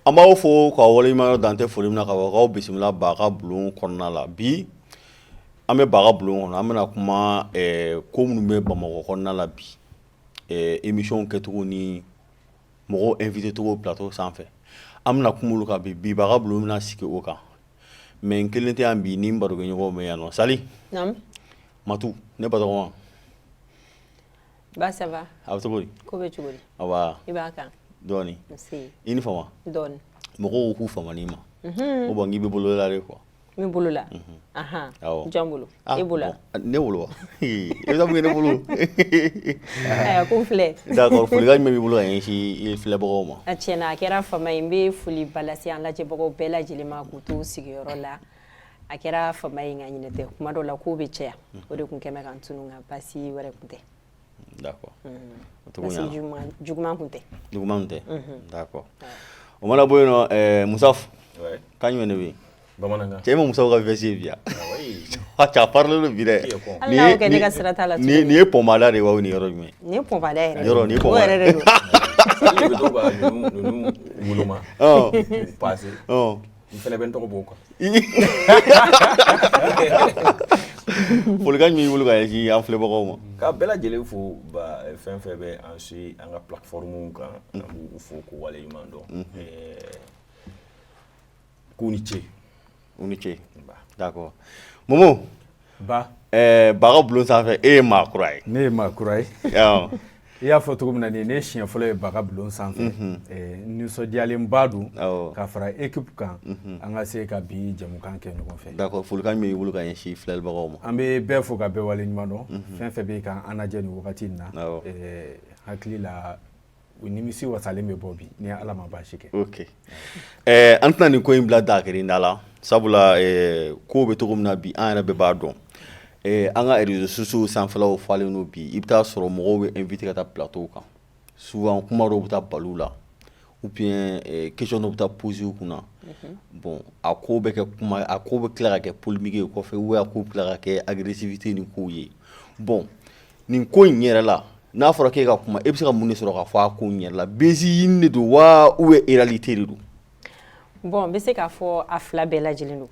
An b'aw fo k'aw waleɲuman dɔn, dan tɛ foli min na, ka fɔ k'aw bisimila Baga Bulon kɔnɔna la. Bi an bɛ Baga Bulon kɔnɔ, an bɛna kuma ko minnu bɛ Bamakɔ kɔnɔna la bi, émission kɛcogo ni mɔgɔw invité cogo plateau sanfɛ. An bɛna kuma olu kan bi. Bi Baga Bulon bɛna sigi o kan. Mais n kelen tɛ yan bi, ni n barokɛɲɔgɔnw bɛ yan nɔ. Sali. Naamu. Matu, ne batɔgɔma. Ba ça va. A bɛ cogo di? Ko bɛ cogo di? Awa. I b'a kan. Dɔɔni. Merci. I ni fama. Dɔɔni. Mɔgɔw k'u fama n'i ma. O bɔn n k'i bɛ bolo la de quoi. N bɛ bolo la. Ahan. Awɔ. Jɔn bolo? E bolo la? Ne bolo wa? I bɛ taa mun kɛ ne bolo? Ayiwa ko n filɛ. D'accord, folikan jumɛn b'i bolo ka ɲɛsin filɛbagaw ma? A tiɲɛna a kɛra fama ye, n bɛ foliba lase an lajɛbagaw bɛɛ lajɛlen ma k'u to sigiyɔrɔ la. A kɛra fama ye nka ɲinɛ tɛ, kuma dɔw la kow bɛ caya. O de tun kɛ mɛ ka n tunun nka basi wɛrɛ tun tɛ. D'accord. Basi juguman tun tɛ. Juguman tɛ. D'accord. O mana bɔ yen nɔ, Musafu. Ouais. Kan jumɛn de bɛ yen? Bamanankan. Cɛ ma Musafu ka veste ye bi yan. A cɛ a parler don bi dɛ. Hali n'aw kɛ ne ka sira t'a la tuguni. Nin ye pɔnbada de ye wa ni yɔrɔ jumɛn? Nin ye pɔnbada yɛrɛ. Yɔrɔ nin ye O pɔnbada. yɛrɛ de don. I bɛ to ka ninnu woloma. K'u passe. N fɛnɛ bɛ n tɔgɔ b'o kan. Folikan jumɛn b'i bolo ka ɲɛsin an filɛbagaw ma? Ka bɛɛ lajɛlen fo fɛn fɛn bɛ an si an ka plateforme kan an b'u fo k'u waleɲuman dɔn. K'u ni ce. U ni ce. D'accord. Momo. Ba. Baga Bulon sanfɛ e ye maa kura ye. Ne ye maa kura ye. I y'a fɔ cogo min na nin ye ne siɲɛ fɔlɔ ye Baga Bulon sanfɛ. Nisɔndiyalenba don ka fara équipe kan an ka se ka bi jɛmukan kɛ ɲɔgɔn fɛ. D'accord, folikan jumɛn b'i bolo ka ɲɛsin filɛbagaw ma? An bɛ bɛɛ fo ka bɛɛ waleɲuman dɔn. Fɛn fɛn bɛ k'an lajɛ nin wagati in na. Hakili la u nimisi wasalen bɛ bɔ bi ni Ala ma baasi kɛ. Ok. An tɛna nin ko in bila daakɛrɛ da la sabula ko bɛ cogo min na bi an yɛrɛ bɛɛ b'a dɔn. An ka réseaux sociaux sanfɛlaw falen don bi i bɛ taa sɔrɔ mɔgɔw bɛ invité ka taa plateau kan. Souvent kuma dɔw bɛ taa balo la ou bien question dɔw bɛ taa poser u kunna. Bon a ko bɛ kɛ kuma a ko bɛ tila ka kɛ polémique ye kɔfɛ ou bien a ko bɛ tila ka kɛ agressivité ni kow ye. Bon nin ko in yɛrɛ la n'a fɔra k'e ka kuma e bɛ se ka mun de sɔrɔ ka fɔ a ko in yɛrɛ la bezi ɲini de don wa ou bien réalité de don? Bon n bɛ se k'a fɔ a fila bɛɛ lajɛlen don.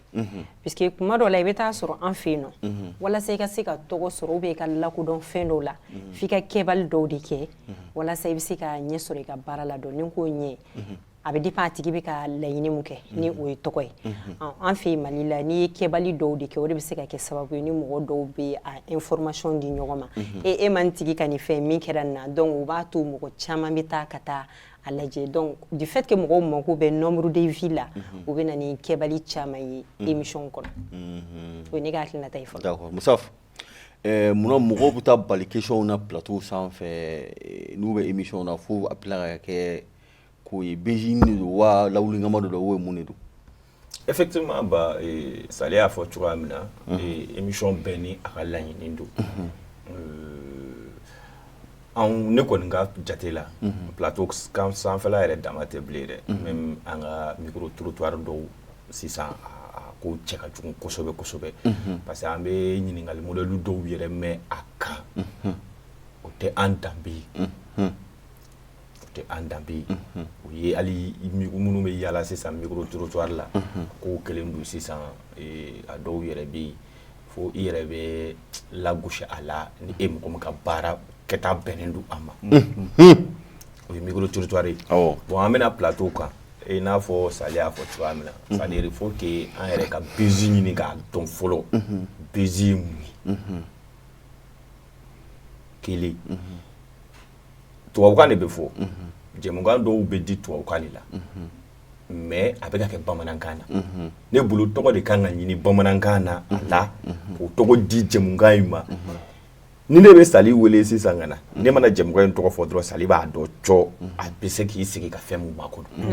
Puisque kuma dɔw la i bɛ taa sɔrɔ an fɛ yen nɔ walasa i ka se ka tɔgɔ sɔrɔ ou bien i ka lakodɔn fɛn dɔw la f'i ka kɛbali dɔw de kɛ walasa i bɛ se ka ɲɛ sɔrɔ i ka baara la dɔn ni n ko ɲɛ a bɛ dépend a tigi bɛ ka laɲini mun kɛ ni o ye tɔgɔ ye. An fɛ yen Mali la n'i ye kɛbali dɔw de kɛ o de bɛ se ka kɛ sababu ye ni mɔgɔ dɔw bɛ a information di ɲɔgɔn ma. E man tigi ka nin fɛn min kɛra nin na donc o b'a to mɔgɔ caman bɛ taa ka taa a lajɛ donc du fait que mɔgɔw mako bɛ nombre de vues la u bɛ na ni kɛbali caman ye émission kɔnɔ. O ye ne ka hakilinata ye fɔlɔ. D'accord. Musafu, munna mɔgɔw bɛ taa bali question na plateau sanfɛ n'u bɛ émission na fo a bila ka kɛ ko ye bezi ɲini de don wa lawulinkama de don ou bien mun de don? Effectivement Sale y'a fɔ cogoya min na émission bɛɛ ni a ka laɲini don. Ne kɔni ka jate la plateau kan sanfɛla yɛrɛ dama tɛ bilen dɛ. Même an ka micro trottoir dɔw sisan a ko cɛ ka jugu kosɛbɛ kosɛbɛ parce que an bɛ ɲininkali modèle dɔw yɛrɛ mɛn a kan o tɛ an danbe ye. O tɛ an danbe ye. O ye hali minnu bɛ yala sisan micro trottoir la ko kelen don sisan a dɔw yɛrɛ bɛ yen fo i yɛrɛ bɛ lagosi a la ni e mɔgɔ min ka baara kɛta bɛnnen don a ma. O ye micro trottoir ye. Bon an bɛna plateau kan i n'a fɔ Sale y'a fɔ cogoya min na c'est-à-dire il faut que an yɛrɛ ka bezi ɲini k'a dɔn fɔlɔ bezi ye mun ye. Kelen tubabukan de bɛ fɔ jɛmukan dɔw bɛ di tubabukan de la mais a bɛ ka kɛ bamanankan na ne bolo tɔgɔ de kan ka ɲini bamanankan na a la o tɔgɔ di jɛmukan in ma. Ni ne bɛ Sali wele sisan ka na ne mana jɛmukan in tɔgɔ fɔ dɔrɔn Sali b'a dɔn cɔ a bɛ se k'i sigi ka fɛn mun makɔnɔ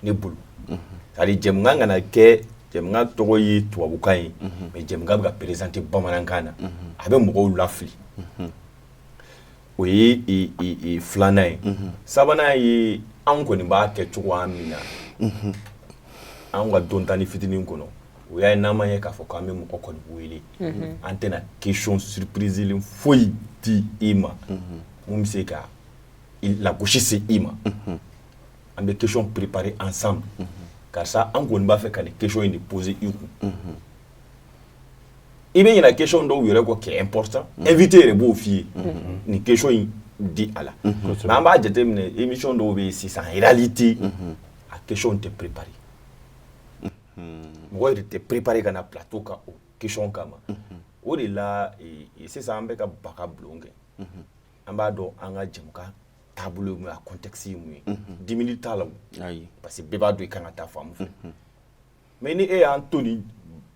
ne bolo c'est-à-dire jɛmukan kana kɛ jɛmukan tɔgɔ ye tubabukan ye mais jɛmukan bɛ ka présenter bamanankan na a bɛ mɔgɔw lafili. O ye filanan ye. Sabanan ye an kɔni b'a kɛ cogoya min na an ka donta ni fitinin kɔnɔ o y'a ye n'an ma ye k'a fɔ k'an bɛ mɔgɔ kɔni wele an tɛna question surprise foyi di i ma mun bɛ se ka lagosi se i ma an bɛ question préparer ensemble car ça an kɔni b'a fɛ ka nin question in de poser i kun i bɛ ɲinɛ question dɔw yɛrɛ kɔ qui est important invité yɛrɛ b'o f'i ye nin question in di a la mais an b'a jateminɛ émission dɔw bɛ yen sisan en réalité a question tɛ préparer mɔgɔ yɛrɛ tɛ préparer ka na plateau kan o question kama o de la sisan an bɛ ka baga bulon kɛ an b'a dɔn an ka jɛmukan taabolo ye mun ye a contexte ye mun ye 10 minutes t'a la o parce que bɛɛ b'a dɔn i kan ka taa fan min fɛ mais ni e y'an to nin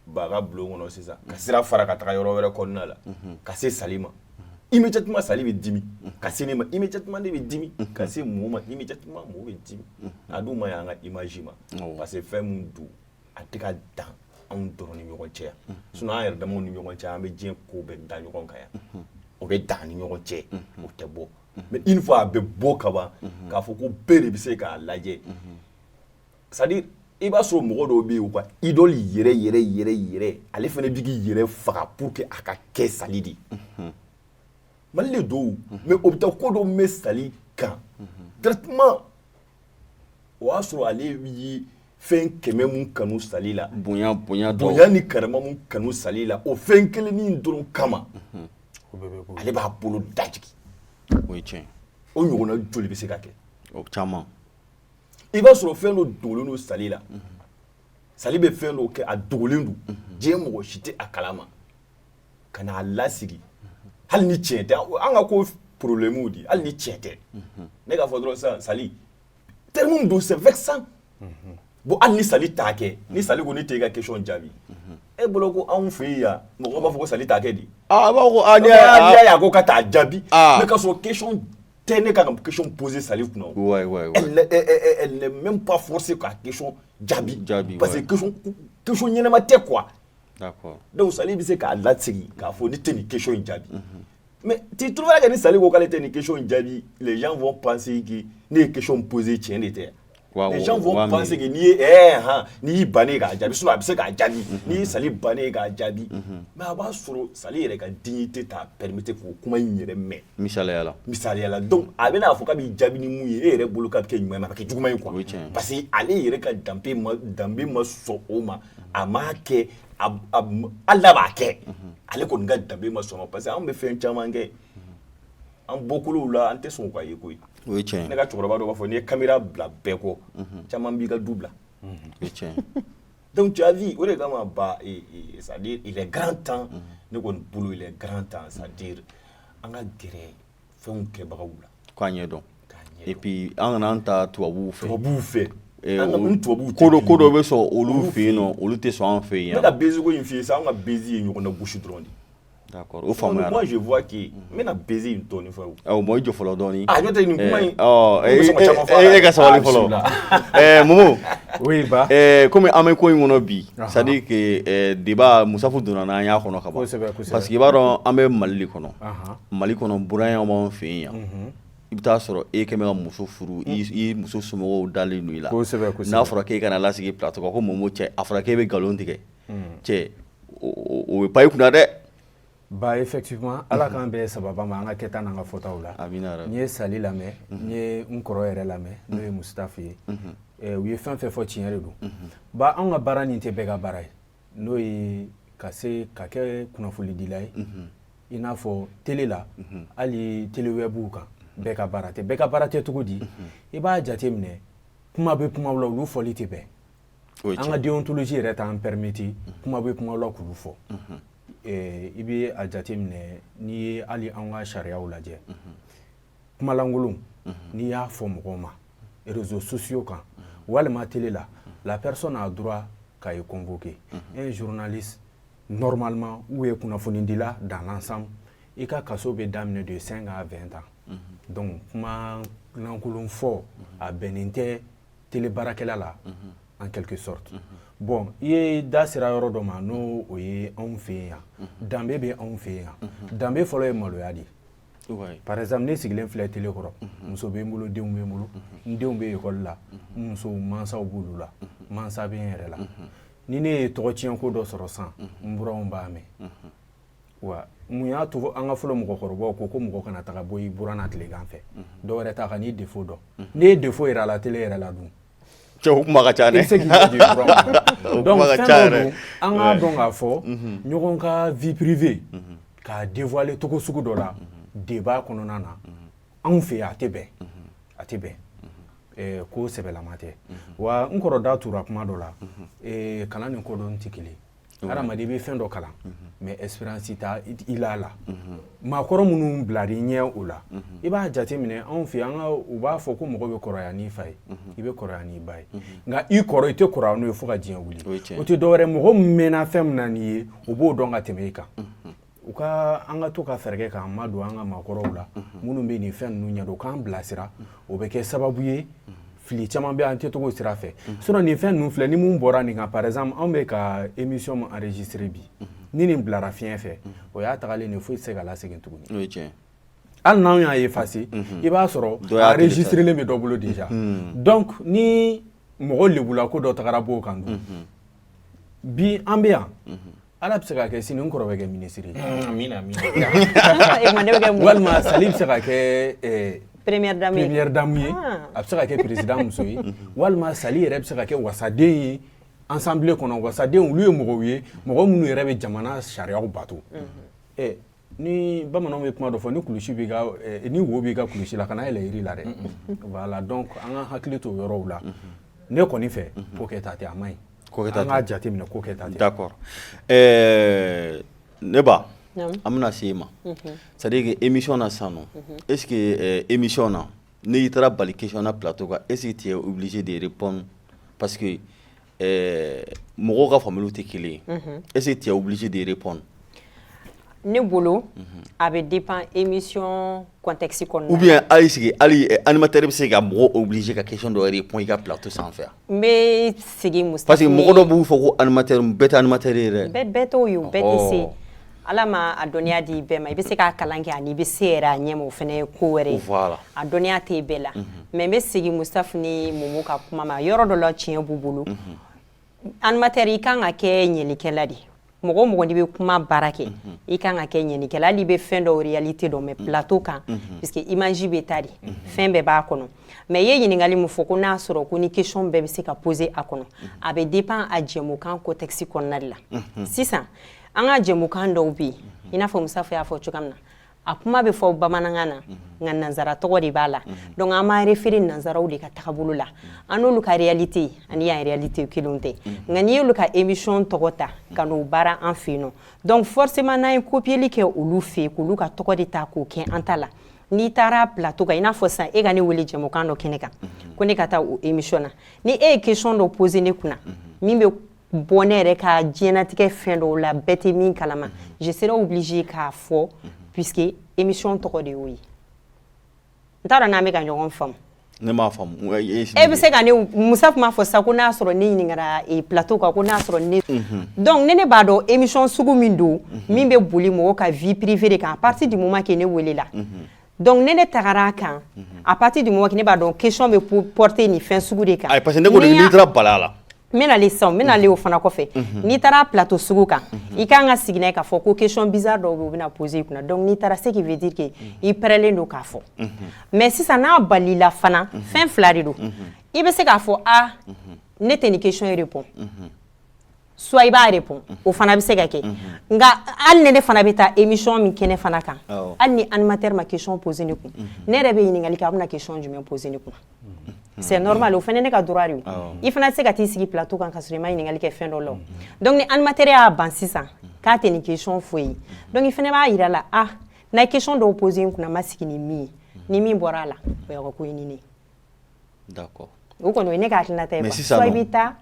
baga bulon kɔnɔ sisan ka sira fara ka taga yɔrɔ wɛrɛ kɔnɔna la ka se Sali ma immédiatement Sali bɛ dimi ka se ne ma immédiatement ne bɛ dimi ka se Mo ma immédiatement Mo bɛ dimi a dun ma y'an ka image ma parce que fɛn min don a tɛ ka dan anw dɔrɔn ni ɲɔgɔn cɛ yan sinon an yɛrɛ damaw ni ɲɔgɔn cɛ an bɛ diɲɛ ko bɛɛ da ɲɔgɔn kan yan o bɛ dan ni ɲɔgɔn cɛ o tɛ bɔ mais une fois a bɛ bɔ ka ban k'a fɔ ko bɛɛ de bɛ se k'a lajɛ c'est à dire i b'a sɔrɔ mɔgɔ dɔw bɛ yen u ka idole yɛrɛ ale fana bɛ k'i yɛrɛ faga pour que a ka kɛ Sali de Mali de don mais o bɛ taa ko dɔ mɛn Sali kan directement o y'a sɔrɔ ale ye fɛn 100 mun kanu Sali la bonya ni karama mun kanu Sali la o fɛn kelennin dɔrɔn kama ale b'a bolo dajigi o ye tiɲɛ o ɲɔgɔnna joli bɛ se ka kɛ o caman i b'a sɔrɔ fɛn dɔ dogolen don Sali la Sali bɛ fɛn dɔ kɛ a dogolen don diɲɛ mɔgɔ si tɛ a kalama ka n'a lasigi hali ni tiɲɛ tɛ an ka ko problème di hali ni tiɲɛ tɛ ne k'a fɔ dɔrɔn sisan Sali terme don c'est vexant bon hali ni Sali t'a kɛ ni Sali ko ne t'e ka question jaabi e bolo ko anw fɛ yan mɔgɔ b'a fɔ ko Sali t'a kɛ di a b'a ko n'i y'a ko ka taa jaabi mais k'a sɔrɔ question tɛ ne ka question poser Sali kunna elle n'est même pas forcée ka question jaabi parce que question ɲɛnama tɛ quoi d'accord donc Sali bɛ se k'a lasigi k'a fɔ ne tɛ nin question in jaabi mais tu trouveras que ni Sali ko k'ale tɛ nin question in jaabi les gens vont penser que ne ye question poser tiɲɛ de tɛ les gens vont penser que n'i y'i bannen k'a jaabi sinon a bɛ se k'a jaabi n'i ye Sali bannen k'a jaabi mais a b'a sɔrɔ Sali yɛrɛ ka dignité t'a permettre k'o kuma in yɛrɛ mɛn misaliya la donc a bɛna fɔ k'a b'i jaabi ni mun ye e yɛrɛ bolo k'a bɛ kɛ ɲuman ye mais a bɛ kɛ juguman ye quoi parce que ale yɛrɛ ka danbe ma sɔn o ma a m'a kɛ hali n'a b'a kɛ ale kɔni ka danbe ma sɔn o ma parce que anw bɛ fɛn caman kɛ an bɔkolow la an tɛ sɔn k'a ye koyi ne ka cɛkɔrɔba dɔ b'a fɔ n'i ye caméra bila bɛɛ kɔ caman b'i ka du bila donc tu as vu o de kama c'est-à-dire il est grand temps ne kɔni bolo il est grand temps c'est-à-dire an ka gɛrɛ fɛnw kɛbagaw la k'a ɲɛdɔn et puis an kana an ta tubabuw fɛ ko dɔ bɛ sɔn olu fɛ yen nɔ olu tɛ sɔn an fɛ yen ne ka bezi ko in f'i ye sa an ka bezi ye ɲɔgɔn na gosi dɔrɔn de d'accord o faamuyara moi je vois que n bɛna bezi in tɔni fɔ bon i jɔ fɔlɔ dɔɔni n'o tɛ nin kuma in e ka sabali fɔlɔ Momo oui ba comme an bɛ ko in kɔnɔ bi c'est à dire que débat Musafu donna n'an y'a kɔnɔ ka ban parce que i b'a dɔn an bɛ Mali kɔnɔ buranya b'an fɛ yen yan i bɛ taa sɔrɔ e kɛmɛ ka muso furu i muso somɔgɔw dalen don i la n'a fɔra k'e kana lasigi plateau kan ko Momo cɛ a fɔra k'e bɛ nkalon tigɛ cɛ o bɛ pan i kunna dɛ ba effectivement ala k'an bɛɛ sababa ma an ka kɛta n'an ka fɔtaw la n ye Sali lamɛn n ye n kɔrɔ yɛrɛ lamɛn n'o ye Mustafa ye u ye fɛn fɛn fɔ tiɲɛ de don ba anw ka baara nin tɛ bɛɛ ka baara ye n'o ye ka se ka kɛ kunnafoni dila ye i n'a fɔ télé la hali télé webuw kan bɛɛ ka baara tɛ cogo di i b'a jate minɛ kuma bɛ kumaw la olu fɔli tɛ bɛn an ka déontologie yɛrɛ t'an permettre kuma bɛ kumaw la k'olu fɔ i bɛ a jate minɛ n'i ye hali an ka sariyaw lajɛ kumalankolon n'i y'a fɔ mɔgɔw ma réseaux sociaux kan walima télé la personne a droit k'a ye convoquer un journaliste normalement ou ye kunnafoni dila dans l'ensemble i ka kaso bɛ daminɛ de 5 à 20 ans donc kuma lankolon fɔ a bɛnnen tɛ télé baarakɛla la en quelque sorte bon i ye da sera yɔrɔ dɔ ma n'o o ye anw fɛ yen yan danbe bɛ anw fɛ yen yan danbe fɔlɔ ye maloya de par exemple ne sigilen filɛ télé kɔrɔ muso bɛ n bolo denw bɛ n bolo n denw bɛ école la n muso mansaw b'olu la mansa bɛ n yɛrɛ la ni ne ye tɔgɔtiɲɛ ko dɔ sɔrɔ san n buranw b'a mɛn wa mun y'a to an ka fɔlɔ mɔgɔkɔrɔbaw ko mɔgɔ kana taga bɔ i buranna tilegan fɛ dɔ wɛrɛ ta ka n'i défaut dɔn n'i ye défaut yɛrɛ a la télé yɛrɛ la dun cɛ kuma ka ca dɛ i bɛ se k'i ɲɛ di buran donc fɛn dɔ don an k'a dɔn k'a fɔ ɲɔgɔn ka vie privée k'a dévoiler togo sugu dɔ la débat kɔnɔna na anw fɛ yen a tɛ bɛn ko sɛbɛlama tɛ wa n kɔrɔ da tura kuma dɔ la kalan ni kodɔn tɛ kelen hadamaden i bɛ fɛn dɔ kalan mais expérience t'a i la maakɔrɔ minnu bilar'i ɲɛ o la i b'a jateminɛ anw fɛ yen u b'a fɔ ko mɔgɔ bɛ kɔrɔya n'i fa ye i bɛ kɔrɔya n'i ba ye nka i kɔrɔ i tɛ kɔrɔya n'o ye fo ka diɲɛ wuli o tɛ dɔwɛrɛ mɔgɔ min mɛnna fɛn min na n'i ye u b'o dɔn ka tɛmɛ i kan u ka an ka to ka fɛɛrɛ kɛ k'an madon an ka maakɔrɔw la minnu bɛ nin fɛn ninnu ɲɛdɔn k'an bilasira o bɛ kɛ sababu ye fili caman bɛ an tɛ togo sira fɛ sinon nin fɛn ninnu filɛ ni mun bɔra nin kan par exemple anw bɛ ka émission min enregistrer bi ni nin bilara fiɲɛ fɛ o y'a tagalen de foyi tɛ se ka lasegin tuguni hali n'anw y'a effacer i b'a sɔrɔ enregistrelen bɛ dɔ bolo déjà donc ni mɔgɔ lebula ko dɔ tagara b'o kan dun bi an bɛ yan ala bɛ se ka kɛ sini n kɔrɔ bɛ kɛ ministre walima Sali bɛ se ka kɛ première dame ye a bɛ se ka kɛ président muso ye walima Sali yɛrɛ bɛ se ka kɛ wasaden ye assemblée kɔnɔ wasaden olu ye mɔgɔw ye mɔgɔ minnu yɛrɛ bɛ jamana sariyaw bato ni bamananw bɛ kuma dɔ fɔ ni kulusi b'i ka ni wo b'i ka kulusi la kana yɛlɛ yiri la dɛ voilà donc an ka hakili to yɔrɔw la ne kɔni fɛ ko kɛta tɛ a man ɲi an k'a jateminɛ ko kɛta tɛ d'accord ne ba an bɛna se ma c'est à dire que émission na sisan nɔ est ce que émission na n'i taara bali question na plateau kan est ce que tu es obligé de répondre parce que mɔgɔw ka faamuyaliw tɛ kelen ye est ce que tu es obligé de répondre ne bolo a bɛ dépend émission contexte kɔnɔna ou bien hali animateur bɛ se ka mɔgɔ obligé ka question dɔ répondre i ka plateau sanfɛ n bɛ segin Mustafa parce que mɔgɔ dɔ b'u fɔ ko animateur bɛɛ tɛ animateur ye dɛ bɛɛ t'o ye bɛɛ tɛ se ala ma a dɔnniya di bɛɛ ma i bɛ se k'a kalan kɛ ani i bɛ se yɛrɛ a ɲɛ ma o fana ye ko wɛrɛ ye a dɔnniya tɛ bɛɛ la mais n bɛ segin Mustafa ni Mumu ka kuma ma yɔrɔ dɔ la tiɲɛ b'u bolo animateur i kan ka kɛ ɲɛlikɛla de mɔgɔ mɔgɔ n'i bɛ kuma baara kɛ i kan ka kɛ ɲɛnikɛla hali i bɛ fɛn dɔw réalité dɔn mais plateau kan parce que image bɛ taa de fɛn bɛɛ b'a kɔnɔ mais i ye ɲininkali min fɔ ko n'a sɔrɔ ko ni question bɛɛ bɛ se ka poser a kɔnɔ a bɛ dépend a jɛmukan contexte kɔnɔna de la sisan an ka jɛmukan dɔw bɛ yen i n'a fɔ Musafa y'a fɔ cogoya min na a kuma bɛ fɔ bamanankan na nka nanzara tɔgɔ de b'a la donc an b'a référer nanzaraw de ka tagabolo la an n'olu ka réalité ani y'an réalité kelenw tɛ nka n'i y'olu ka émission tɔgɔ ta ka n'o baara an fɛ yen nɔ donc forcément n'an ye copier kɛ olu fɛ yen k'olu ka tɔgɔ de ta k'o kɛ an ta la n'i taara plateau kan i n'a fɔ sisan e ka ne wele jɛmukan dɔ kɛnɛ kan ko ne ka taa o émission na ni e ye question dɔ poser ne kunna min bɛ bɔ ne yɛrɛ ka diɲɛnatigɛ fɛn dɔw la bɛɛ tɛ min kalama je serai obligé k'a fɔ puisque émission tɔgɔ de y'o ye n t'a dɔn n'an bɛ ka ɲɔgɔn faamu ne m'a faamu e bɛ se ka ne Musafa m'a fɔ sisan ko n'a sɔrɔ ne ɲininkara plateau kan ko n'a sɔrɔ ne donc ne b'a dɔn émission sugu min don min bɛ boli mɔgɔ ka vie privée de kan à partir du moment que ne welela donc ne tagara a kan à partir du moment que ne b'a dɔn question bɛ porter nin fɛn sugu de kan parce que ne ko n'i taara bala la n bɛna ale sisan n bɛna ale o fana kɔfɛ n'i taara plateau sugu kan i kan ka sigi n'a ye k'a fɔ ko question bizarre dɔw bɛ yen u bɛna poser i kunna donc n'i taara ce qui veut dire que i pɛrɛlen don k'a fɔ mais sisan n'a balila fana fɛn fila de don i bɛ se k'a fɔ ne tɛ nin question ye répond soit i b'a répond o fana bɛ se ka kɛ nka hali ne fana bɛ taa émission min kɛnɛ fana kan hali ni animateur ma question poser ne kun ne yɛrɛ bɛ ɲininkali kɛ a bɛna question jumɛn poser ne kun c'est normal o fana ne ka droit de ye i fana tɛ se ka t'i sigi plateau kan ka sɔrɔ i ma ɲininkali kɛ fɛn dɔ la donc ni animateur y'a ban sisan k'a tɛ nin question foyi ye donc i fana b'a yira la n'a ye question dɔw poser n kunna n ma sigi ni min ye ni min bɔra a la o y'a ka ko ye ni ne ye d'accord o kɔni o ye ne ka hakilinata ye soit i bɛ taa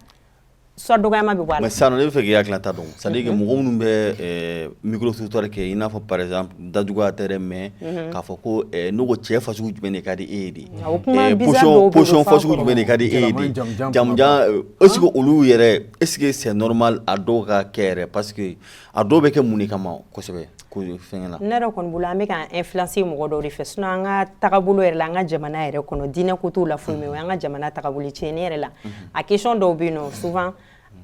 soit dɔgɔyama bɛ bɔ a la mais sisan ne bɛ fɛ k'i hakilinata dɔn c'est à dire que mɔgɔ minnu bɛ micro trottoir kɛ i n'a fɔ par exemple dajuguya tɛ dɛ mais k'a fɔ ko ne ko cɛ fasugu jumɛn de ka di e ye de position fasugu jumɛn de ka di e ye de jamujan est ce que olu yɛrɛ est ce que c'est normal a dɔw ka kɛ yɛrɛ parce que a dɔw bɛ kɛ mun de kama kosɛbɛ ko fɛngɛ la ne yɛrɛ kɔni bolo an bɛ ka influencer mɔgɔ dɔw de fɛ sinon an ka tagabolo yɛrɛ la an ka jamana yɛrɛ kɔnɔ diinɛ ko t'o la foyi mais o y'an ka jamana tagabolo tiɲɛni yɛrɛ la a question dɔw bɛ yen nɔ souvent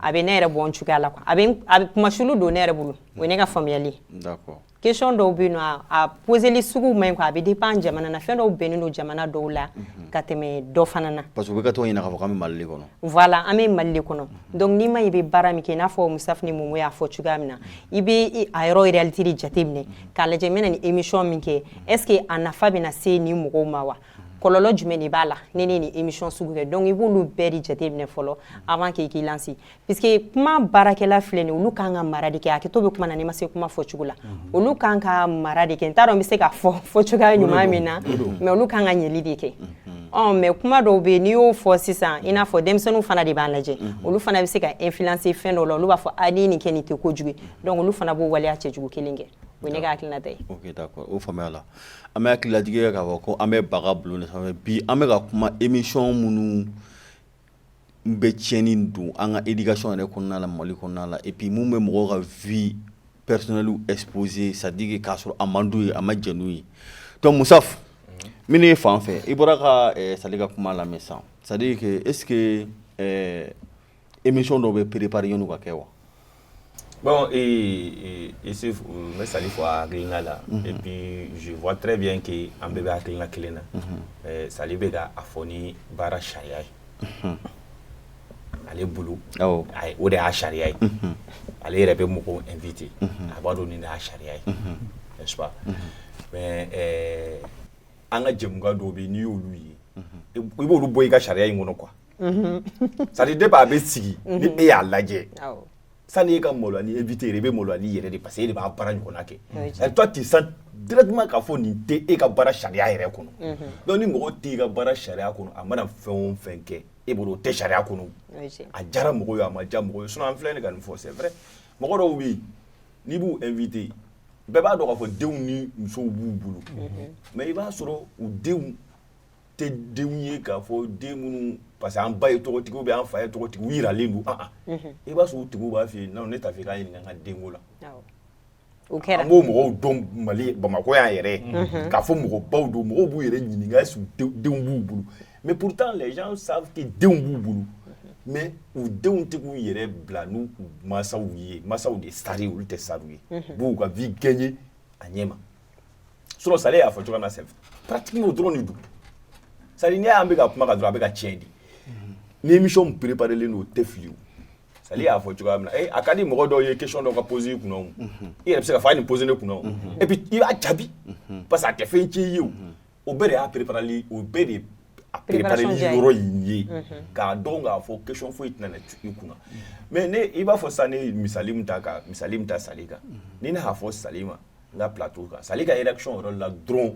a bɛ ne yɛrɛ bɔ cogoya la quoi a bɛ kuma sulu don ne yɛrɛ bolo o ye ne ka faamuyali d'accord question dɔw bɛ yen nɔ a poseli sugu ma ɲi quoi a bɛ dépend jamana na fɛn dɔw bɛnnen don jamana dɔw la ka tɛmɛ dɔ fana na parce que u bɛ ka to ɲini k'a fɔ k'an bɛ Mali de kɔnɔ voilà an bɛ Mali de kɔnɔ donc n'i ma i bɛ baara min kɛ i n'a fɔ Musafu ni Momo y'a fɔ cogoya min na i bɛ a yɔrɔ réalité de jateminɛ k'a lajɛ n bɛna ni émission min kɛ est ce que a nafa bɛna se nin mɔgɔw ma wa kɔlɔlɔ jumɛn de b'a la ne ni émission sugu kɛ donc i b'olu bɛɛ de jateminɛ fɔlɔ avant que i k'i lancer puisque kuma baarakɛla filɛ nin olu kan ka mara de kɛ hakɛto bɛ kuma na n'i ma se kuma fɔcogo la olu kan ka mara de kɛ n t'a dɔn n bɛ se ka fɔ cogoya ɲuman min na mais olu kan ka ɲɛli de kɛ mais kuma dɔw bɛ yen n'i y'o fɔ sisan i n'a fɔ denmisɛnninw fana de b'an lajɛ olu fana bɛ se ka influencer fɛn dɔw la olu b'a fɔ a ni nin kɛ nin tɛ kojugu ye donc olu fana b'o waleya cɛjugu kelen kɛ o ye ne ka hakilinata ye ok d'accord o faamuyala an bɛ hakililajigi kɛ k'a fɔ ko an bɛ baga bulon de sanfɛ bi an bɛ ka kuma émission minnu bɛ tiɲɛni don an ka éducation yɛrɛ kɔnɔna la Mali kɔnɔna la et puis mun bɛ mɔgɔw ka vie personnelle exposée c'est à dire k'a sɔrɔ a man d'u ye a ma jɛn n'u ye donc Musafu minnu ye fan fɛ i bɔra ka Sali ka kuma lamɛn sisan c'est à dire que est ce que émission dɔw bɛ préparer yan'u ka kɛ wa bon ici n bɛ Sali fɔ a hakilina la et puis je vois très bien que an bɛɛ bɛ hakilina kelen na Sali bɛ ka a fɔ ni baara sariya ye ale bolo o de y'a sariya ye ale yɛrɛ bɛ mɔgɔw invité a b'a dɔn nin de y'a sariya ye n'est-ce pas mais an ka jɛmukan dɔw bɛ yen n'i y'olu ye i b'olu bɔ i ka sariya in kɔnɔ quoi c'est à dire depuis a bɛ sigi ni e y'a lajɛ sani e ka maloya ni invité yɛrɛ i bɛ maloya ni yɛrɛ de parce que e de b'a baara ɲɔgɔnna kɛ toi tu sens directement k'a fɔ nin tɛ e ka baara sariya yɛrɛ kɔnɔ donc ni mɔgɔ tɛ i ka baara sariya kɔnɔ a mana fɛn o fɛn kɛ e bolo o tɛ sariya kɔnɔ a diyara mɔgɔw ye a ma diya mɔgɔw ye sinon an filɛ nin ka nin fɔ c'est vrai mɔgɔ dɔw bɛ yen n'i b'u invité bɛɛ b'a dɔn k'a fɔ denw ni musow b'u bolo mais i b'a sɔrɔ u denw tɛ denw ye k'a fɔ den minnu parce que an ba ye tɔgɔtigi ou bien an fa ye tɔgɔtigi u yiralen don i b'a sɔrɔ u tigiw b'a fɔ non ne t'a fɛ k'a ɲininka n ka denko la an b'o mɔgɔw dɔn Mali Bamakɔ yan yɛrɛ k'a fɔ mɔgɔ baw don mɔgɔw b'u yɛrɛ ɲininka est-ce que denw b'u bolo mais pourtant les gens savent que denw b'u bolo mais u denw tɛ k'u yɛrɛ bila n'u mansaw ye mansaw de sari olu tɛ sari ye b'u ka vie gagner a ɲɛ ma sinon Sali y'a fɔ cogoya min na c'est pratiquement o dɔrɔn de don c'est-à-dire n'i y'an bɛ ka kuma kan dɔrɔn a bɛ ka tiɲɛ de ni émission préparée len don o tɛ fili o Sali y'a fɔ cogoya min na a ka di mɔgɔ dɔw ye question dɔw ka poser i kunna o i yɛrɛ bɛ se ka fɔ a ye nin poser ne kunna o et puis i b'a jaabi parce que a tɛ fɛn tiɲɛ i ye o bɛɛ de y'a préparé o bɛɛ de a préparé yɔrɔ in ye k'a dɔn k'a fɔ question foyi tɛna na i kunna mais ne i b'a fɔ sisan ne misali min ta Sali kan ni ne y'a fɔ Sali ma n ka plateau kan Sali ka réaction yɔrɔ la dɔrɔn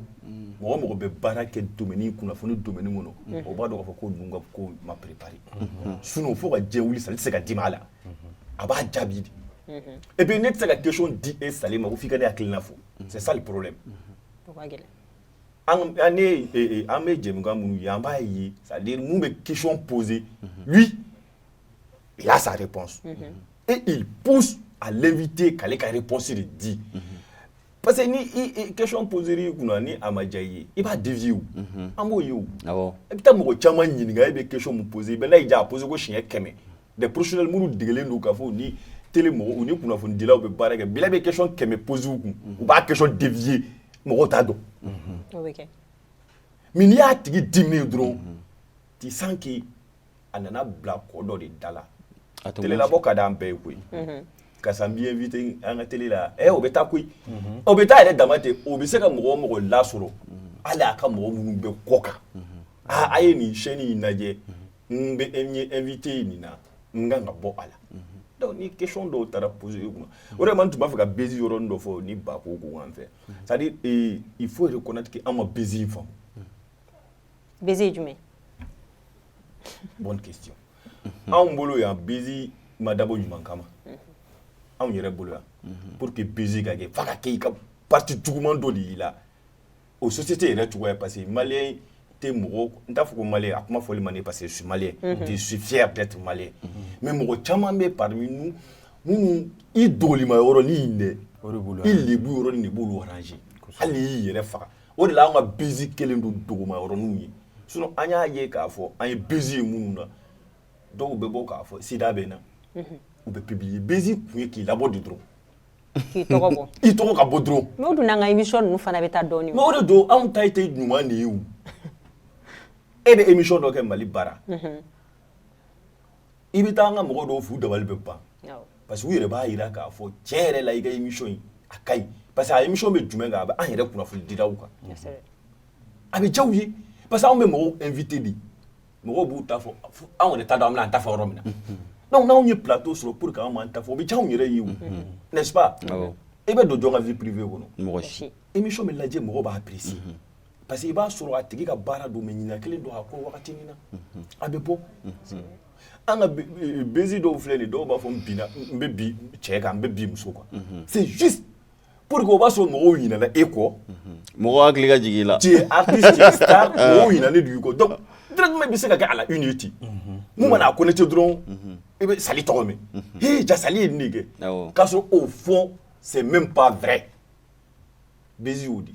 mɔgɔ o mɔgɔ bɛ baara kɛ domaine kunnafoni domaine kɔnɔ o b'a dɔn k'a fɔ ko ninnu ka ko ma préparé sinon fo ka diɲɛ wuli Sali tɛ se ka dimi a la a b'a jaabi de et puis ne tɛ se ka question di e Sali ma ko f'i ka ne hakilina fɔ c'est ça le problème an bɛ jɛmukan minnu ye an b'a ye c'est-à-dire mun bɛ question poser lui il a sa réponse et il pousse à l'invité qu'ale ka réponse de di parce que ni question poser i kunna ni a ma diya i ye i b'a dévier o an b'o ye o i bɛ taa mɔgɔ caman ɲininka e bɛ question mun poser i bɛ n'a y'i diya a poser ko siɲɛ 100 des professionnels minnu degelen don k'a fɔ ni télé mɔgɔw u ni kunnafonidilaw bɛ baara kɛ bila bɛ question 100 poser u kun u b'a question dévier mɔgɔw t'a dɔn mais n'i y'a tigi dimine dɔrɔn tu sens que a nana bila kɔ dɔ de da la télélabɔ ka d'an bɛɛ ye koyi karisa n b'i invité an ka télé la o bɛ taa koyi o bɛ taa yɛrɛ dama ten o bɛ se ka mɔgɔ o mɔgɔ lasɔrɔ hali a ka mɔgɔ minnu bɛ kɔ kan a ye nin chaîne in lajɛ n ye invité nin na n kan ka bɔ a la donc ni question dɔw taara poser i kunna o de man tun b'a fɛ ka bezi yɔrɔnin dɔ fɔ ni ba ko an fɛ c'est à dire il faut reconnaître que an ma bezi in faamu bezi ye jumɛn bonne question anw bolo yan bezi ma dabɔ ɲuman kama anw yɛrɛ bolo yan pour que bezi ka kɛ f'a ka kɛ i ka parti juguman dɔ de y'i la o société yɛrɛ cogoya parce que malien tɛ mɔgɔ n t'a fɔ ko malien a kuma fɔli man di parce que je suis malien je suis fier d'être malien mais mɔgɔ caman bɛ parmi nous minnu i dogolima yɔrɔ ni yin dɛ i lebu yɔrɔ de b'olu arranger hali n'i y'i yɛrɛ faga o de la an ka bezi kelen don dogoma yɔrɔninw ye sinon an y'a ye k'a fɔ an ye bezi ye minnu na dɔw bɛ bɔ k'a fɔ sida bɛ na u bɛ publier Bezi kun ye k'i labɔ de dɔrɔn k'i tɔgɔ bɔ i tɔgɔ ka bɔ dɔrɔn mais o dun n'an ka émission ninnu fana bɛ taa dɔɔnin mais o de don anw ta tɛ ɲuman de ye o e bɛ émission dɔ kɛ Mali bara i bɛ taa an ka mɔgɔ dɔw f'u dabali bɛ ban parce que u yɛrɛ b'a jira k'a fɔ tiɲɛ yɛrɛ la i ka émission in a ka ɲi parce que a émission bɛ jumɛn kan a bɛ an yɛrɛ kunnafoni dilaw kan a bɛ diya u ye parce que anw bɛ mɔgɔw invité de mɔgɔw b'u ta fɔ anw yɛrɛ t'a dɔn an bɛna an ta fɔ yɔrɔ min na donc n'anw ye plateau sɔrɔ pour que an m'an ta fɔ o bɛ diya anw yɛrɛ ye o n'est-ce pas i bɛ don jɔn ka vie privée kɔnɔ mɔgɔ si émission bɛ lajɛ mɔgɔw b'a apprécier parce que i b'a sɔrɔ a tigi ka baara don mais ɲinan kelen don a ko wagati min na a bɛ bɔ an ka Bezi dɔw filɛ nin dɔw b'a fɔ n bɛ bi cɛ kan n bɛ bi muso kan c'est juste pour que o b'a sɔrɔ mɔgɔw ɲinana e kɔ mɔgɔ hakili ka jigin i la tu es artiste tu es star mɔgɔw ɲinalen don i kɔ donc directement i bɛ se ka kɛ à la une ye ten mun mana a connecté dɔrɔn i bɛ Sali tɔgɔ mɛn hee ja Sali ye nin de kɛ k'a sɔrɔ au fond c'est même pas vrai Bezi y'o di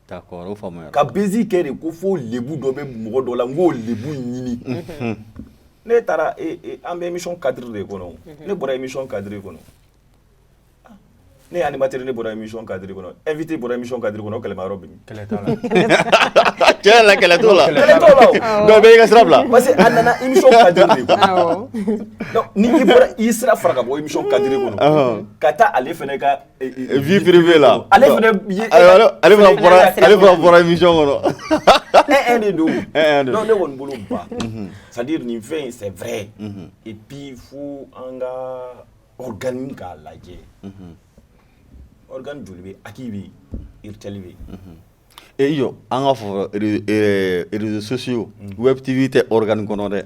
d'accord o faamuyara ka Bezi kɛ de ko fo lebu dɔ bɛ mɔgɔ dɔ la n k'o lebu ɲini ne taara an bɛ émission cadre de kɔnɔ ne bɔra émission cadre kɔnɔ ne animateur ne bɔra émission cadre kɔnɔ invité bɔra émission cadre kɔnɔ kɛlɛma yɔrɔ bɛ min kɛlɛ t'a la tiɲɛ la kɛlɛ t'o la kɛlɛ t'o la o dɔw bɛ i ka sira bila parce que a nana émission cadre de kɔnɔ donc ni i bɔra i sira fara ka bɔ émission cadre kɔnɔ ka taa ale fɛnɛ ka vie privée la ale fɛnɛ ale fana bɔra émission kɔnɔ un de don donc ne kɔni bolo ba c'est à dire nin fɛn in c'est vrai et puis fo an ka organe k'a lajɛ organe joli bɛ Aki bɛ Irtel bɛ jɔ an ka fɔ réseaux sociaux web tv tɛ organe kɔnɔ dɛ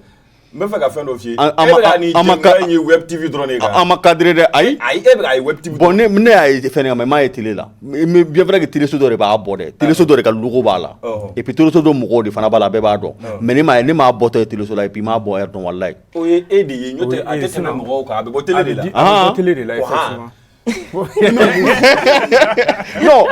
n bɛ fɛ ka fɛn dɔ f'i ye e bɛ ka nin jɛmukan ye web tv dɔrɔn de kan an ma cadrer dɛ ayi e bɛ ka ye web tv bon ne y'a ye fɛn mais m'a ye télé la mais bien vrai que téléso dɔ de b'a bɔ dɛ téléso dɔ de ka logo b'a la et puis téléso dɔ mɔgɔw de fana b'a la bɛɛ b'a dɔn mais ne m'a bɔtɔ ye téléso la et puis m'a bɔ yɛrɛ dɔn walayi o ye e de ye n'o tɛ a tɛ tɛmɛ mɔgɔw kan a bɛ bɔ télé de la a bɛ bɔ télé de la effectivement non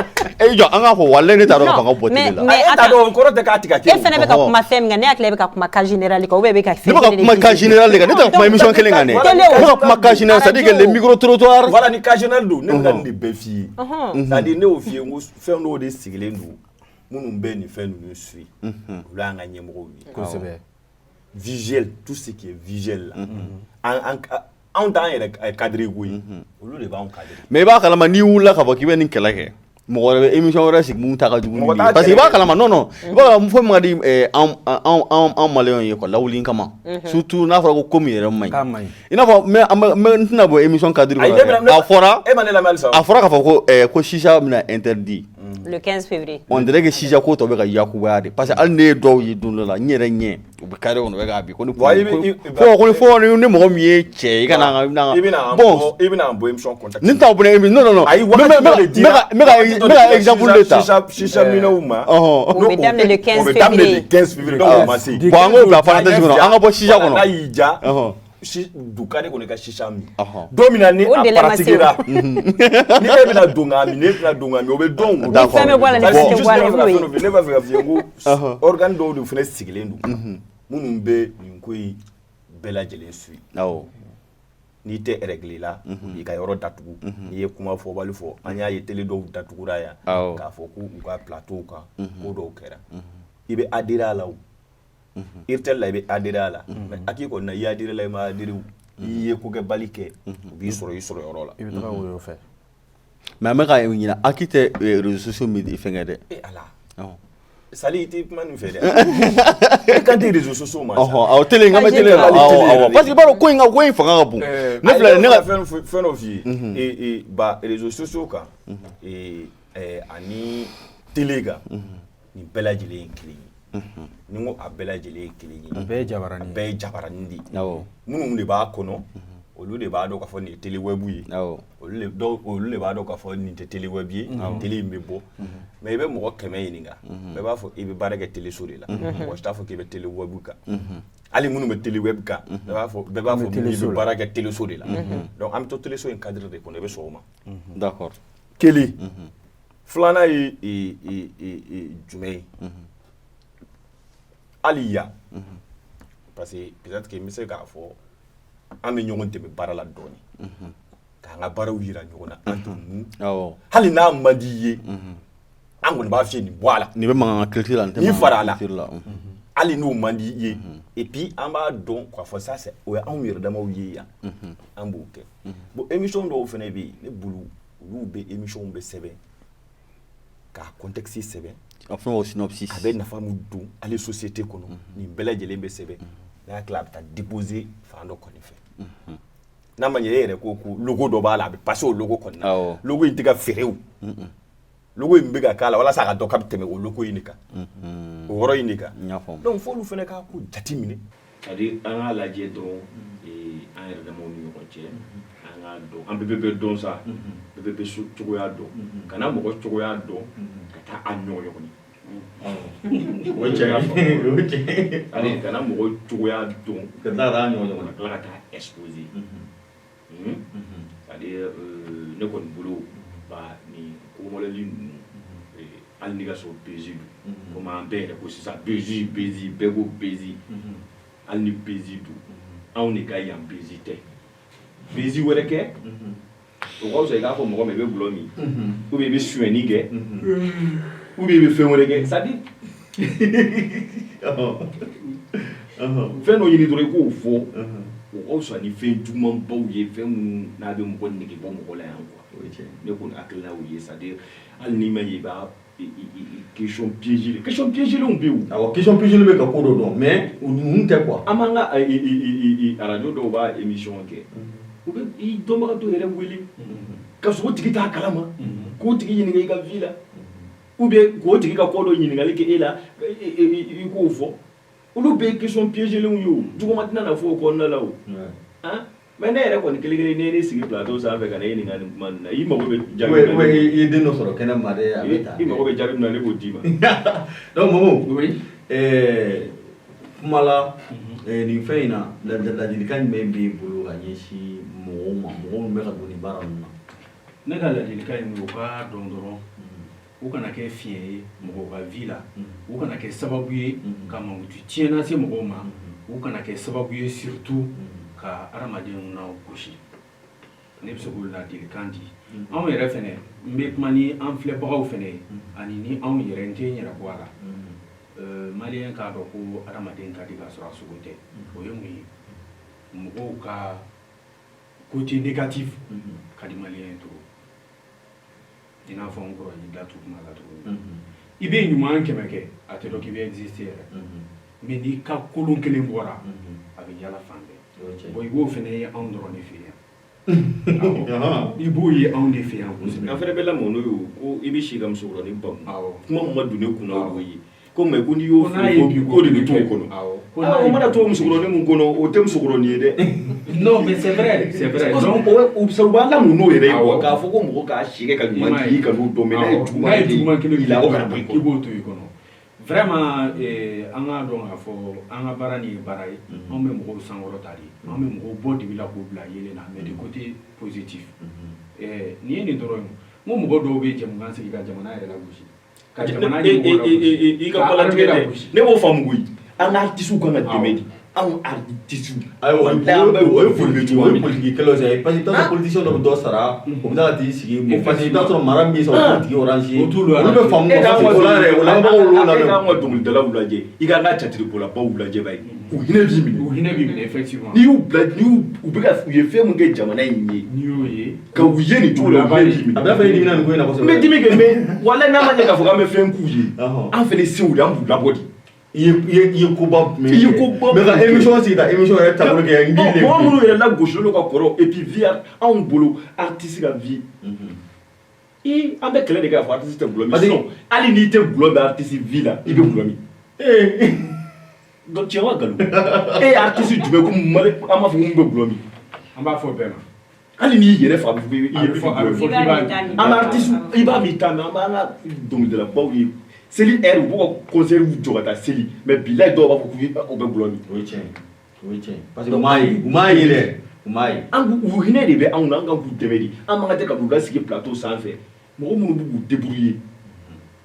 jɔ an k'a fɔ walayi ne t'a dɔn k'a fɔ ka bɔ télé la e t'a dɔn o kɔrɔ tɛ k'a tigɛ kɛ e fɛnɛ bɛ ka kuma fɛn min kan ne hakili la e bɛ ka kuma cas général kan ou bien e bɛ ka fɛn ne bɛ ka kuma cas général de kan ne tɛ ka kuma émission kelen kan dɛ ne bɛ ka kuma cas général c'est à dire que le micro trottoir voilà ni cas général don ne bɛ ka nin de bɛɛ f'i ye c'est à dire ne y'o f'i ye n ko fɛn dɔw de sigilen don minnu bɛ nin fɛn ninnu suit olu y'an ka ɲɛmɔgɔw ye kosɛbɛ visuel tout ce qui est visuel la anw t'an yɛrɛ cadre ko ye olu de b'anw cadre mais i b'a kalama n'i wulila k'a fɔ k'i bɛ nin kɛlɛ kɛ mɔgɔ wɛrɛ bɛ émission wɛrɛ sigi mun ta ka jugu ni parce que i b'a kalama non i b'a kalama fo min ka di anw maliyɛnw ye quoi lawuli kama surtout n'a fɔra ko min yɛrɛ man ɲi i n'a fɔ n tɛna bɔ émission cadre kɔnɔ a fɔra k'a fɔ ko shisha bɛna interdit le 15 février on dirait que shisha ko tɔ bɛ ka yakubaya de parce que hali ne ye dɔw ye don dɔ la n yɛrɛ ɲɛ u bɛ carré kɔnɔ u bɛ k'a bi ko ni mɔgɔ min ye cɛ ye i ka na bon i bɛna bɔ émission contact ni t'aw bɔra émission non n bɛ ka exemple de ta shisha minɛw ma o bɛ daminɛ le 15 février donc o ma se bon an k'o bila parenthèse kɔnɔ an ka bɔ shisha kɔnɔ n'a y'i ja dukare kɔni ka shisha min don min na ni a pratiquera ni e bɛna don k'a min ne tɛna don k'a min o bɛ dɔn o fɛn bɛ bɔ a la ne tɛ bɔ a la ne b'a fɛ ka f'i ye ko organe dɔw de fana sigilen don minnu bɛ nin ko in bɛɛ lajɛlen suit n'i tɛ règle la i ka yɔrɔ datugu n'i ye kuma fɔbali fɔ an y'a ye télé dɔw datugura yan k'a fɔ k'u ka plateau kan ko dɔw kɛra i bɛ adhérer a la o Irtel la i bɛ adhérer a la mais Aki kɔni na i adhérer la i ma adhérer o i ye ko kɛ bali kɛ u b'i sɔrɔ i sɔrɔ yɔrɔ la i bɛ taga o fɛ mais an bɛ ka ɲina Aki tɛ réseaux sociaux min fɛnkɛ dɛ ala Sali i tɛ kuma nin fɛ dɛ e kan tɛ réseaux sociaux ma awɔ télé n kan bɛ télé la awɔ parce que i b'a dɔn ko in fanga ka bon ne filɛ ne ka fɛn dɔ f'i ye ba réseaux sociaux kan ani télé kan nin bɛɛ lajɛlen ye kelen ye ni ko a bɛɛ lajɛlen ye kelen ye a bɛɛ ye jabaranin de ye minnu de b'a kɔnɔ olu de b'a dɔn k'a fɔ nin ye télé web ye olu de b'a dɔn k'a fɔ nin tɛ télé web ye télé in bɛ bɔ mais i bɛ mɔgɔ 100 ɲininka bɛɛ b'a fɔ i bɛ baara kɛ téléso de la mɔgɔ si t'a fɔ k'i bɛ télé web kan hali minnu bɛ télé web kan bɛɛ b'a fɔ i bɛ baara kɛ téléso de la donc an bɛ to téléso in cadre de kɔnɔ i bɛ sɔn o ma d'accord kelen filanan ye jumɛn ye hali yan parce que peut-être que n bɛ se k'a fɔ an bɛ ɲɔgɔn dɛmɛ baara la dɔɔni k'an ka baaraw yira ɲɔgɔn na an t'o mun hali n'a man di ye an kɔni b'a fiyɛ nin bɔ a la nin bɛ mankan culture la nin fara a la hali n'o man di ye et puis an b'a dɔn k'a fɔ ça c'est o ye anw yɛrɛ damaw ye yan an b'o kɛ bon émission dɔw fana bɛ yen ne bolo olu bɛ émission bɛ sɛbɛn k'a contexte sɛbɛn a fɛn o synopsis a bɛ nafa min don hali société kɔnɔ nin bɛɛ lajɛlen bɛ sɛbɛn n'a y'a tila a bɛ taa déposer fan dɔ kɔni fɛ n'a ma ɲɛ e yɛrɛ ko logo dɔ b'a la a bɛ passer o logo kɔni na logo in tɛ ka feere o logo in bɛ ka k'a la walasa a ka dɔn k'a bɛ tɛmɛ o logo in de kan o yɔrɔ in de kan donc f'olu fana k'a ko jate minɛ c'est-à-dire an k'a lajɛ dɔrɔn an yɛrɛ damaw ni ɲɔgɔn cɛ an k'a dɔn an bɛɛ bɛ dɔn sa bɛɛ bɛ so cogoya dɔn kana mɔgɔ cogoya dɔn ka taa a ɲɔgɔn o ye cɛ ka fɔ ale kana mɔgɔ cogoya dɔn ka taa ɲɔgɔn ka tila ka taa exposer c'est-à-dire ne kɔni bolo ba ni komɔlɛli ninnu hali n'i ka sɔrɔ bezi don komi an bɛɛ yɛrɛ ko sisan bezi bɛɛ ko bezi hali ni bezi don anw de ka yan bezi tɛ bezi wɛrɛ kɛ o ka fisa i k'a fɔ mɔgɔ ma i bɛ gulɔ min ou bien i bɛ sonyɛni kɛ ou bien i bɛ fɛn wɛrɛ kɛ c'est à dire fɛn dɔ ɲini dɔrɔn i k'o fɔ o ka fisa ni fɛn jugumanbaw ye fɛn minnu n'a bɛ mɔgɔ nege bɔ mɔgɔ la yan quoi ne kɔni hakilina y'o ye c'est à dire hali n'i ma ye i b'a question piégée question piégée lenw bɛ yen awɔ question piégée bɛ ka ko dɔ dɔn mais ninnu tɛ quoi an b'an ka radio dɔw b'a émission kɛ u bɛ i dɔnbaga dɔ yɛrɛ wele ka sɔrɔ o tigi t'a kalama k'o tigi ɲininka i ka vie la ou bien k'o tigi ka ko dɔ ɲininkali kɛ e la i k'o fɔ olu bɛɛ ye question piégée lenw ye o juguman tɛna na fɔ o kɔnɔna la o mais ne yɛrɛ kɔni kelen kelen ne ne sigi plateau sanfɛ ka na e ɲininka nin kuma ninnu na i mago bɛ jaabi min na i ye den dɔ sɔrɔ kɛnɛ ma dɛ a bɛ taa i mago bɛ jaabi min na ne b'o d'i ma donc Momo kuma la nin fɛn in na ladilikan jumɛn b'i bolo ka ɲɛsin mɔgɔw ma mɔgɔw minnu bɛ ka don nin baara ninnu na ne ka ladilikan ye u ka dɔn dɔrɔn u kana kɛ fiɲɛ ye mɔgɔw ka vie la u kana kɛ sababu ye ka mankutu tiɲɛ lase mɔgɔw ma u kana kɛ sababu ye surtout ka adamadenw na gosi ne bɛ se k'o ladilikan di anw yɛrɛ fɛnɛ n bɛ kuma ni an filɛbagaw fɛnɛ ani ni anw yɛrɛ n tɛ n yɛrɛ bɔ a la maliyɛn k'a dɔn ko adamaden ka di ka sɔrɔ a sogo tɛ o ye mun ye mɔgɔw ka côté négatif ka di maliyɛn toro i n'a fɔ n kɔrɔ y'i da tu kuma la cogo min i bɛ ɲuman 100 kɛ a tɛ dɔn k'i bɛ exister yɛrɛ mais n'i ka kolon kelen bɔra a bɛ yala fan bɛɛ bon i b'o fɛnɛ ye anw dɔrɔn de fɛ yan i b'o ye anw de fɛ yan kosɛbɛ an fɛnɛ bɛ lamɔ n'o ye ko i bɛ si ka musokɔrɔnin bamu kuma min ma don ne kunna o ye ko mais ko n'i y'o fɔ ko de bɛ to o kɔnɔ o mana to musokɔrɔnin min kɔnɔ o tɛ musokɔrɔnin ye dɛ non mais c'est vrai donc u b'a lamu n'o yɛrɛ ye quoi k'a fɔ ko mɔgɔ k'a si kɛ ka ɲuman k'i ka n'o dɔn mais n'a ye juguman kelen k'i la o kana bɔ i b'o to i kɔnɔ vraiment an k'a dɔn k'a fɔ an ka baara nin ye baara ye anw bɛ mɔgɔw sankɔrɔta de an bɛ mɔgɔw bɔ dibi la k'u bila yelen na mais du côté positif nin ye nin dɔrɔn ye n ko mɔgɔ dɔw bɛ jɛmukan sigi ka jamana yɛrɛ lagosi ka jamana ɲɛmɔgɔ lagosi i ka balatigɛ dɛ ne b'o faamu koyi an ka artistes kan ka dɛmɛ de anw artistes ayiwa o ye politikikɛlaw ye parce que i bɛ t'a sɔrɔ politicien dɔ bɛ dɔ sara o bɛ taa ka t'i sigi parce que i bɛ t'a sɔrɔ mara min sɔrɔ politiki orange olu bɛ faamu o la yɛrɛ o lamɛnbagaw olu lamɛn e k'an ka dɔnkilidalaw lajɛ i k'an ka catiribɔlabaw lajɛ bani u hinɛ b'i minɛ u hinɛ b'i minɛ effectivement n'i y'u bila u bɛ ka u ye fɛn min kɛ jamana in ye n'i y'o ye ka u ye nin cogo la u hinɛ b'i minɛ a bɛ fɛ i dimina nin ko in na kosɛbɛ n bɛ dimi kɛ mais walahi n'a ma ɲɛ k'a fɔ k'an bɛ fɛn k'u ye an fɛnɛ sew de an b'u labɔ de i ye koba mais ka émission sigi ta émission yɛrɛ taabolo kɛ n b'i le mɔgɔ minnu yɛrɛ lagosili ka kɔrɔ et puis vie anw bolo artiste ka vie an bɛ kɛlɛ de kɛ k'a fɔ artiste tɛ gulɔ min hali n'i tɛ gulɔ bɛ artiste vie la i bɛ gulɔ min donc tiɲɛ wa nkalon e ye artiste jumɛn ko mali an b'a fɔ ko n bɛ gulɔ min an b'a fɔ bɛɛ ma hali n'i yɛrɛ fa a bɛ fɔ i ye gulɔ min an bɛ artiste i b'a min ta mais an b'an ka dɔnkilidalabaw ye seli heure u b'u ka concert jɔ ka taa seli mais bilayi dɔw b'a fɔ k'u bɛ gulɔ min o ye tiɲɛ parce que u m'a ye dɛ u m'a ye u hinɛ de bɛ anw na an ka k'u dɛmɛ de an man kan tɛ ka k'u lasigi plateau sanfɛ mɔgɔ minnu b'u k'u débrouiller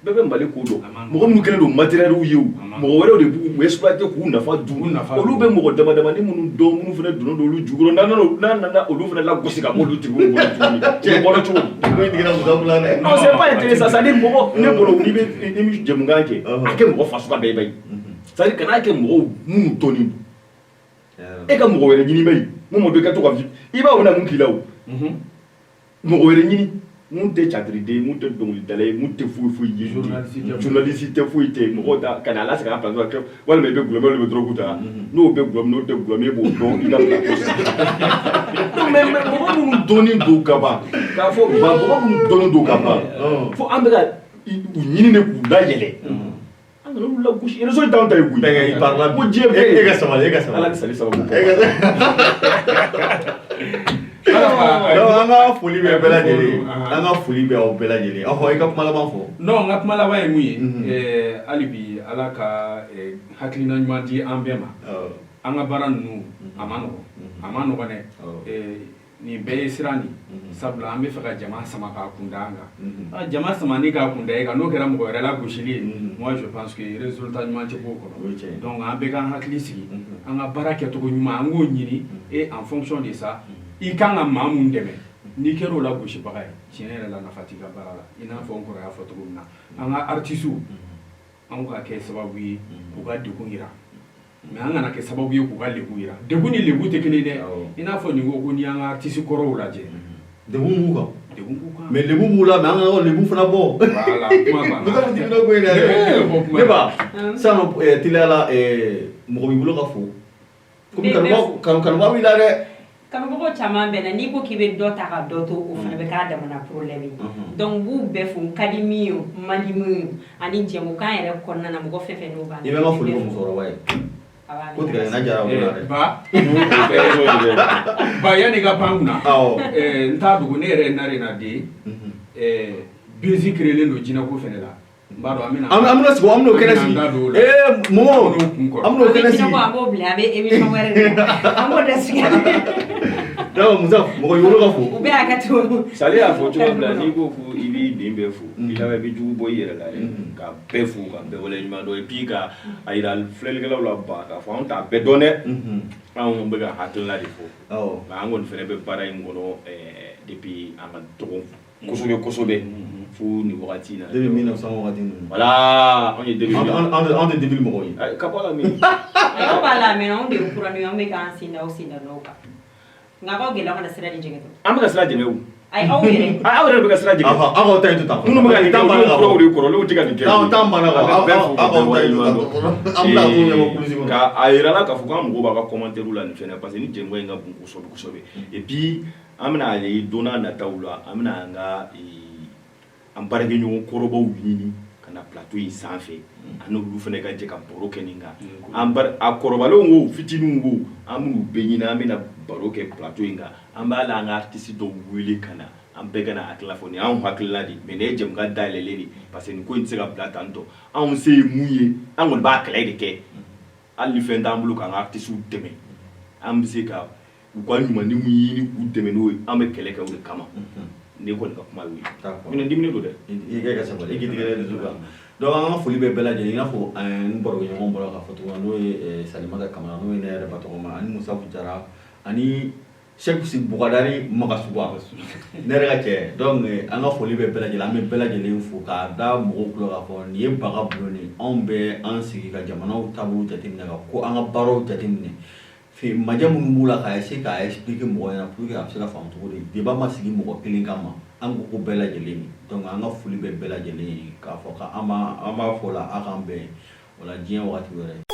bɛɛ bɛ Mali ko dɔn mɔgɔ minnu kɛlen don matériel ye o mɔgɔ wɛrɛw de b'u exploiter k'u nafa dun olu bɛ mɔgɔ damadamani minnu dɔn minnu fana donnen don olu jukɔrɔ n'a nana olu fana lagosi ka b'olu tigiw bolo tuguni cɛ bɔra cogo non c'est pas intéressant ça dire mɔgɔ ne bolo ni bɛ jɛmukan kɛ a kɛ mɔgɔ fasuguya bɛɛ bɛ c'est à dire kana kɛ mɔgɔw minnu tɔnni e ka mɔgɔ wɛrɛ ɲini bɛ yen mun bɛ kɛ to ka i b'a wele mun k'i la o mɔgɔ wɛrɛ ɲini mun tɛ catiriden mun tɛ dɔnkilidala ye mun tɛ foyi ye journaliste tɛ foyi tɛ mɔgɔ ta ka na lasegin a place la walima i bɛ gulɔmi walima i bɛ dɔrɔgu ta n'o bɛ gulɔmi n'o tɛ gulɔmi e b'o dɔn i ka plateau mais mɔgɔ minnu dɔnnen don ka ban k'a fɔ mɔgɔ minnu dɔnnen don ka ban fo an bɛ ka u ɲini de k'u dayɛlɛ an kana olu lagosi réseau t'anw ta ye koyi ko diɲɛ bɛɛ e ka sabali ala ni sali sababu an ka foli bɛ bɛɛ lajɛlen an ka foli bɛ aw bɛɛ lajɛlen aw i ka kuma laban fɔ non n ka kuma laban ye mun ye hali bi ala ka hakilina ɲuman di an bɛɛ ma an ka baara ninnu a ma nɔgɔn dɛ nin bɛɛ ye siran nin sabula an bɛ fɛ ka jama sama k'a kunda an kan jama sama ni k'a kunda e kan n'o kɛra mɔgɔ wɛrɛ la gosili ye moi je pense que résultat ɲuman tɛ b'o kɔnɔ donc an bɛɛ k'an hakili sigi an ka baara kɛcogo ɲuman an k'o ɲini et en fonction de ça i kan ka maa mun dɛmɛ n'i kɛra o la gosibaga ye tiɲɛ yɛrɛ la nafa t'i ka baara la i n'a fɔ n kɔrɔ y'a fɔ cogo min na an ka artistes an ka kɛ sababu ye k'u ka degun yira mais an kana kɛ sababu ye k'u ka lebu yira degun ni lebu tɛ kelen dɛ i n'a fɔ nin ko n'i y'an ka artistes kɔrɔw lajɛ degun b'u kan mais lebu b'u la mais an ka lebu fana bɔ voilà kuma banna ne ba sisan teliya la mɔgɔ b'i bolo ka fo komi kanuba b'i la dɛ kanubagaw caman bɛ na n'i ko k'i bɛ dɔ ta ka dɔ to o fana bɛ k'a damana problème ye donc b'u bɛɛ fo n ka di min ye o n man di min ye ani jɛmukan yɛrɛ kɔnɔna na mɔgɔ fɛn fɛn n'o b'a la i bɛ n ka foli fɔ musokɔrɔba ye ko tigɛlɛnna jara o la dɛ ba yanni ka pan kunna n t'a dogo ne yɛrɛ ye narena de ye bezi créelen don jinɛko fɛnɛ la n b'a dɔn an bɛna sigi an bɛn'o kɛnɛ sigi mɔgɔ an bɛn'o kɛnɛ sigi an b'o bila an bɛ émission wɛrɛ de an b'o da sigi donc Musa mɔgɔ yoro ka fo u bɛ y'a kɛ to Sali y'a fɔ cogo min na n'i ko ko i b'i den bɛɛ fo i laban i bɛ jugu bɔ i yɛrɛ la ka bɛɛ fo ka bɛɛ wale ɲuman dɔn et puis ka a yira filɛlikɛlaw la ba k'a fɔ anw t'a bɛɛ dɔn dɛ anw bɛ ka hakilina de fɔ nka an kɔni fana bɛ baara in kɔnɔ depuis an ka dɔgɔ kosɛbɛ fo nin wagati in na depuis 1900 wagati ninnu voilà anw ye début anw tɛ début mɔgɔw ye ka bɔ la min aw b'a la mais anw de ye kura ye anw bɛ k'an sen da aw sen da n'aw kan nka k'aw gɛlɛya kana sira di jɛgɛ to an bɛ ka sira jɛgɛ o ayi aw yɛrɛ bɛ ka sira jɛgɛ aw ta in to tan minnu bɛ ka nin kɛ olu de kɔrɔ olu tɛ ka nin kɛ t'an banna aw ta in to tan an bɛna t'o ɲɛbɔ polisi kɔnɔ k'a yira la k'a fɔ k'an mago b'a ka commentaire la nin fɛnɛ parce que ni jɛmukan in ka bon kosɛbɛ et puis an bɛna ye don n'a nataw la an bɛna an ka an baarakɛɲɔgɔn kɔrɔbaw ɲini ka na plateau in sanfɛ ani olu fana ka jɛ ka baro kɛ nin kan a kɔrɔbalenw ko fitininw ko an b'u bɛɛ ɲini an bɛna baro kɛ plateau in kan an b'a la an ka artiste dɔw wele ka na an bɛɛ ka na hakilina fɔ nin y'anw hakilina de mais nin ye jɛmukan dayɛlɛlen de parce que nin ko in tɛ se ka bila tan tɔ anw se ye mun ye an kɔni b'a kɛlɛ de kɛ hali ni fɛn t'an bolo k'an ka artistes dɛmɛ an bɛ se ka u ka ɲumanni mun ɲini k'u dɛmɛ n'o ye an bɛ kɛlɛ kɛ o de kama ne kɔni ka kuma y'o ye minɛ diminen don dɛ i ka sabali i k'i tigɛ réseau kan donc an ka foli bɛ bɛɛ lajɛlen i n'a fɔ n barokɛɲɔgɔn bɔra k'a fɔ cogo min na n'o ye Salimata Kamara n'o ye ne yɛrɛ ba tɔgɔma ani Musa Jara ani Cheikh Bukadari Magasuba ne yɛrɛ ka cɛ donc an ka foli bɛ bɛɛ lajɛlen an bɛ bɛɛ lajɛlen fo k'a da mɔgɔw tulo k'a fɔ nin ye baga bulon de anw bɛ an sigi ka jamanaw taabolo jateminɛ ka ko an ka baaraw jateminɛ majɛ minnu b'u la k'a essayer k'a expliquer mɔgɔ ɲɛna pour que a bɛ se ka faamu cogo di débat ma sigi mɔgɔ kelen kama an ko ko bɛɛ lajɛlen donc an ka foli bɛ bɛɛ lajɛlen k'a fɔ k'an b'a fɔ o la a k'an bɛn o la diɲɛ wagati wɛrɛ